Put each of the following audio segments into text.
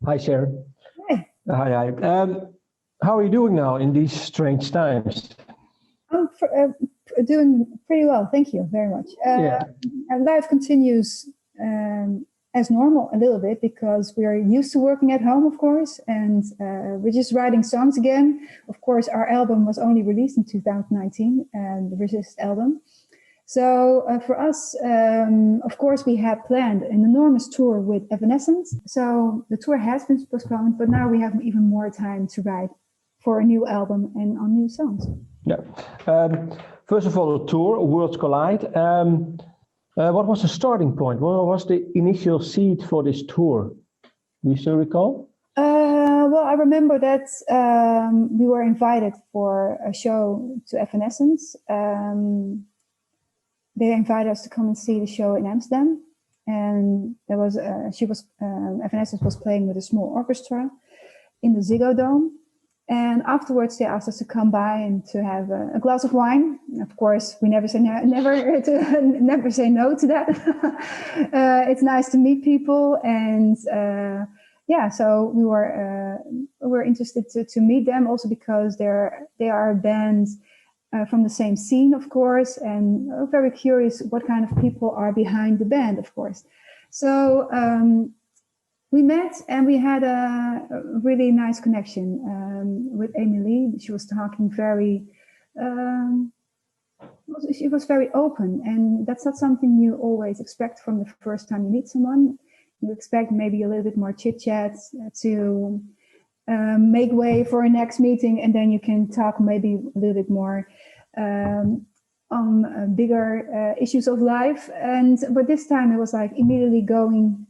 Hi, Sharon. Hi. Hi. How are you doing now in these strange times? I'm doing pretty well, thank you very much. And life continues as normal a little bit because we are used to working at home, of course, and we're just writing songs again. Of course, our album was only released in 2019, the Resist album. So for us, of course, we had planned an enormous tour with Evanescence. So the tour has been postponed, but now we have even more time to write for a new album and on new songs. Yeah. First of all, the tour, Worlds Collide. What was the starting point? What was the initial seed for this tour? Do you still recall? Well, I remember that we were invited for a show to Evanescence. They invited us to come and see the show in Amsterdam, and there was Evanescence was playing with a small orchestra in the Ziggo Dome. And afterwards, they asked us to come by and to have a glass of wine. Of course, we never say never say no to that. It's nice to meet people, and so we were interested to meet them also because they are a band from the same scene, of course, and very curious what kind of people are behind the band, of course. So we met and we had a really nice connection with Amy Lee. She was talking she was very open, and that's not something you always expect from the first time you meet someone. You expect maybe a little bit more chit chat to make way for a next meeting, and then you can talk maybe a little bit more on bigger issues of life. But this time it was like immediately going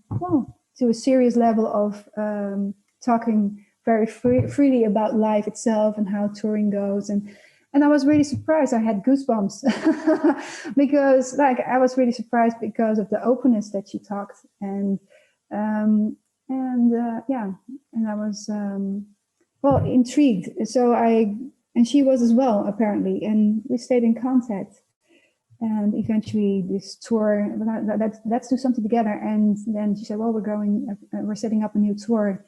to a serious level of talking very freely about life itself and how touring goes. And I was really surprised. I had goosebumps because I was really surprised because of the openness that she talked. And I was intrigued. And she was as well, apparently, and we stayed in contact. And eventually this tour, let's do something together. And then she said, well, we're setting up a new tour.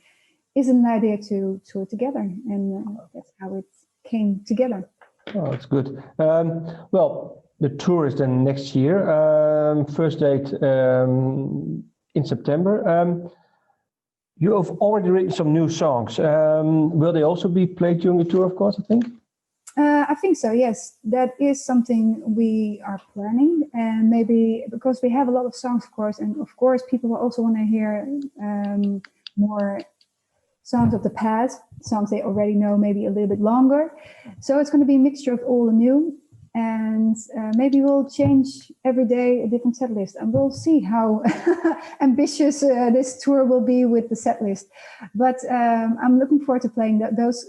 Isn't an idea to tour together? And that's how it came together. Oh, that's good. Well, the tour is then next year. First date in September. You have already written some new songs. Will they also be played during the tour, of course, I think? I think so, yes. That is something we are planning. And maybe because we have a lot of songs, of course, and of course people will also want to hear more songs of the past, songs they already know, maybe a little bit longer. So it's going to be a mixture of all the new. And maybe we'll change every day a different set list, and we'll see how ambitious this tour will be with the set list. But I'm looking forward to playing those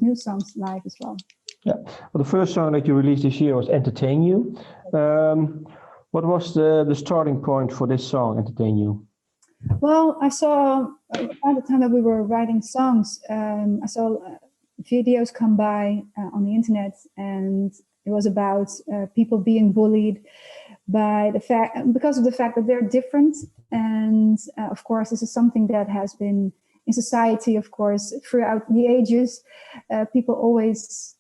new songs live as well. Yeah. Well, the first song that you released this year was "Entertain You." What was the starting point for this song, "Entertain You"? Well, I saw around the time that we were writing songs, I saw videos come by on the internet, and it was about people being bullied because of the fact that they're different. And of course, this is something that has been in society, of course, throughout the ages. People always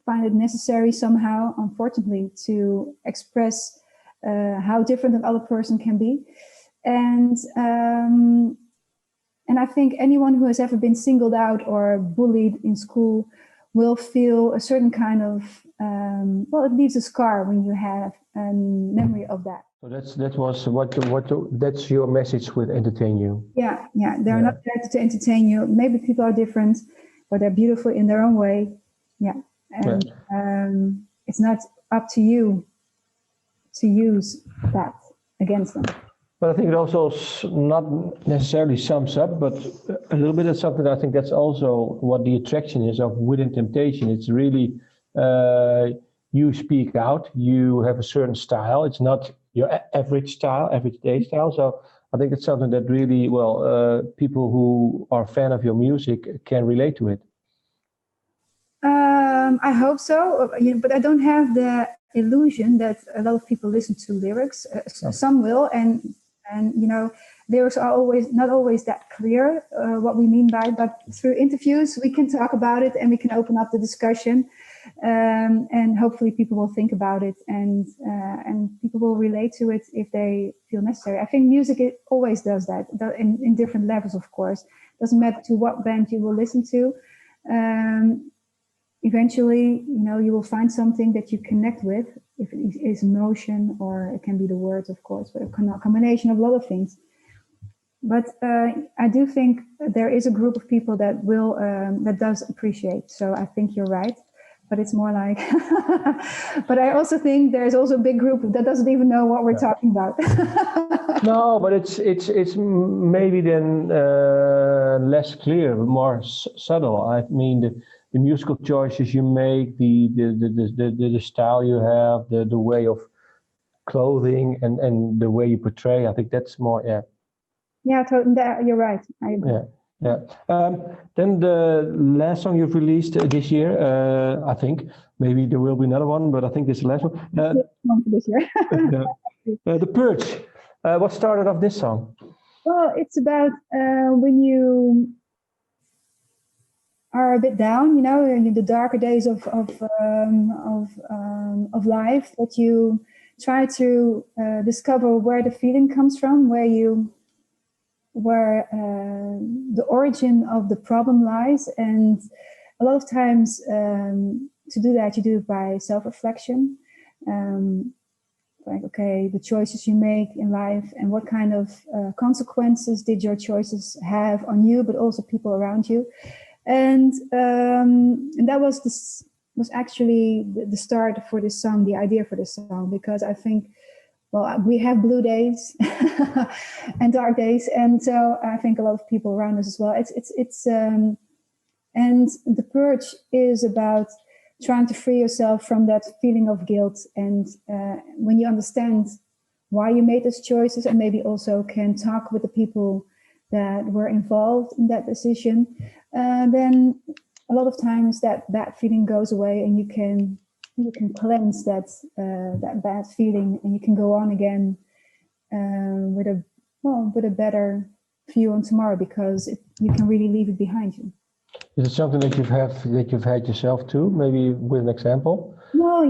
find it necessary somehow, unfortunately, to express how different an other person can be. And I think anyone who has ever been singled out or bullied in school will feel a certain kind of it leaves a scar when you have a memory of that. So that's your message with "Entertain You." Yeah. They're not there to entertain you. Maybe people are different, but they're beautiful in their own way. Yeah, and it's not up to you to use that against them. But I think it also not necessarily sums up, but a little bit of something. I think that's also what the attraction is of Within Temptation. It's really you speak out, you have a certain style. It's not your average day style. So I think it's something that really, people who are a fan of your music can relate to it. I hope so, but I don't have the illusion that a lot of people listen to lyrics. Some will, and And lyrics are always not always that clear what we mean by it, but through interviews we can talk about it and we can open up the discussion, and hopefully people will think about it and people will relate to it if they feel necessary. I think music, it always does that in different levels, of course. Doesn't matter to what band you will listen to. Eventually, you will find something that you connect with. If it is emotion, or it can be the words, of course, but a combination of a lot of things. But I do think there is a group of people that will that does appreciate. So I think you're right, but it's more like. But I also think there's also a big group that doesn't even know what we're talking about. No, but it's maybe then less clear, more subtle. I mean the musical choices you make, the style you have, the way of clothing and the way you portray. I think that's more, yeah. Yeah, you're right. I agree. Yeah. Then the last song you've released this year, I think maybe there will be another one, but I think this is the last one. This year. The Purge. What started off this song? Well, it's about when you are a bit down, in the darker days of life, that you try to discover where the feeling comes from, where the origin of the problem lies. And a lot of times to do that, you do it by self-reflection. Like, okay, the choices you make in life and what kind of consequences did your choices have on you, but also people around you. And that was actually the start for this song, the idea for this song, because I think, well, we have blue days and dark days, and so I think a lot of people around us as well. It's and the Purge is about trying to free yourself from that feeling of guilt, and when you understand why you made those choices, and maybe also can talk with the people that were involved in that decision, then a lot of times that feeling goes away, and you can cleanse that bad feeling, and you can go on again with a better view on tomorrow, because you can really leave it behind you. Is it something that you've had yourself too? Maybe with an example? No,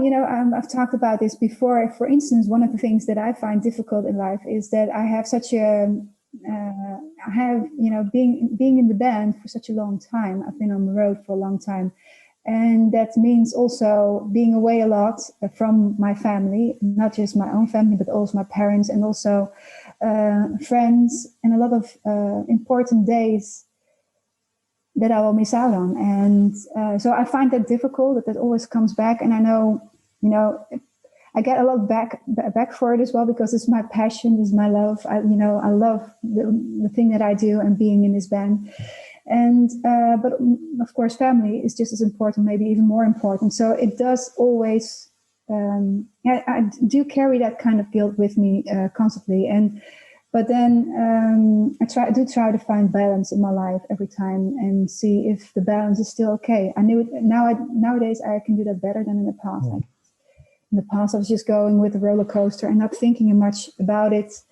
I've talked about this before. For instance, one of the things that I find difficult in life is that I have such being in the band for such a long time. I've been on the road for a long time. And that means also being away a lot from my family, not just my own family, but also my parents, and also friends, and a lot of important days that I will miss out on. And so I find that difficult, that always comes back. And I know, I get a lot back for it as well, because it's my passion, it's my love. I love the thing that I do and being in this band. And but of course, family is just as important, maybe even more important. So it does always. I do carry that kind of guilt with me constantly, but then I try to find balance in my life every time and see if the balance is still okay. I knew it nowadays I can do that better than in the past. Yeah. In the past, I was just going with the roller coaster and not thinking much about it.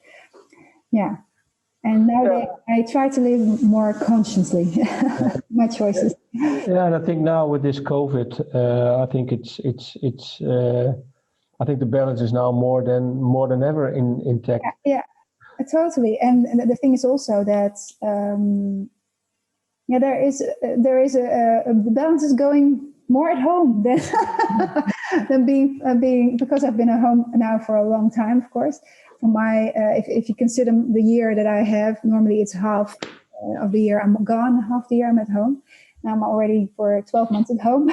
Yeah. And now I try to live more consciously my choices. Yeah, and I think now with this COVID, I think it's I think the balance is now more than ever intact. Yeah, totally. And the thing is also that there is the balance is going more at home than being because I've been at home now for a long time, of course. For my if you consider the year that I have, normally it's half of the year I'm gone, half the year I'm at home. Now I'm already for 12 months at home.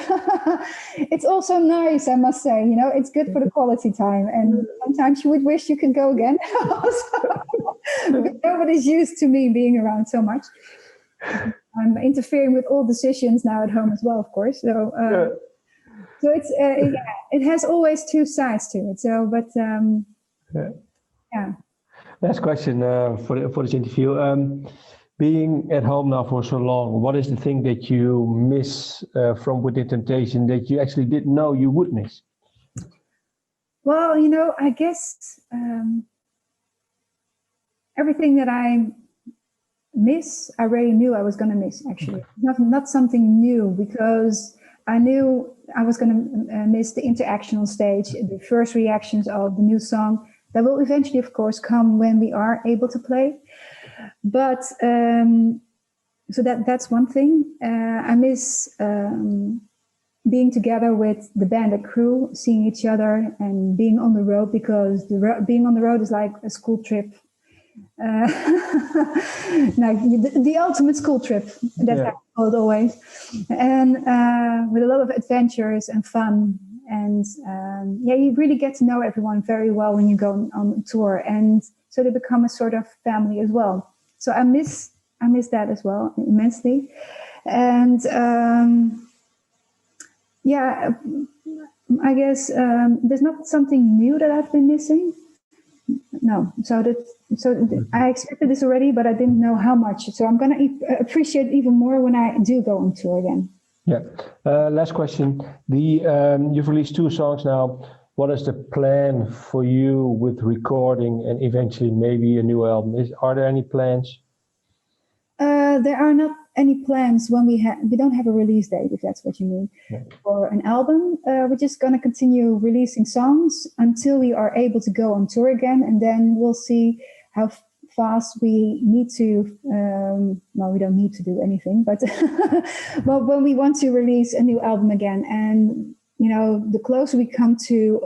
It's also nice, I must say. It's good for the quality time, and sometimes you would wish you could go again. Because nobody's used to me being around so much. I'm interfering with all decisions now at home as well, of course. So it's it has always two sides to it. So, but yeah. Last question for this interview. Being at home now for so long, what is the thing that you miss from Within Temptation that you actually didn't know you would miss? Well, I guess everything that I miss, I already knew I was going to miss, actually. Not something new, because I knew I was going to miss the interaction on stage, the first reactions of the new song. That will eventually, of course, come when we are able to play. But so that's one thing. I miss being together with the band and crew, seeing each other and being on the road, because being on the road is like a school trip. Like the ultimate school trip. That's how I call it always. And with a lot of adventures and fun. And you really get to know everyone very well when you go on tour. And so they become a sort of family as well. So I miss that as well immensely. And I guess there's not something new that I've been missing. No, so I expected this already, but I didn't know how much. So I'm gonna appreciate it even more when I do go on tour again. Yeah. Last question. You've released 2 songs now. What is the plan for you with recording and eventually maybe a new album? Are there any plans? There are not any plans when we don't have a release date, if that's what you mean, for an album. We're just going to continue releasing songs until we are able to go on tour again, and then we'll see how fast we need to. We don't need to do anything, but but when we want to release a new album again, and the closer we come to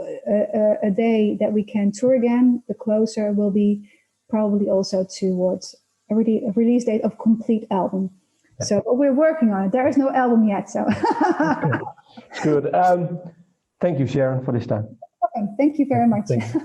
a day that we can tour again, the closer we'll be probably also towards a release date of complete album. Yeah. So we're working on it. There is no album yet. So it's good. Thank you, Sharon, for this time. Okay, thank you very much. Thank you.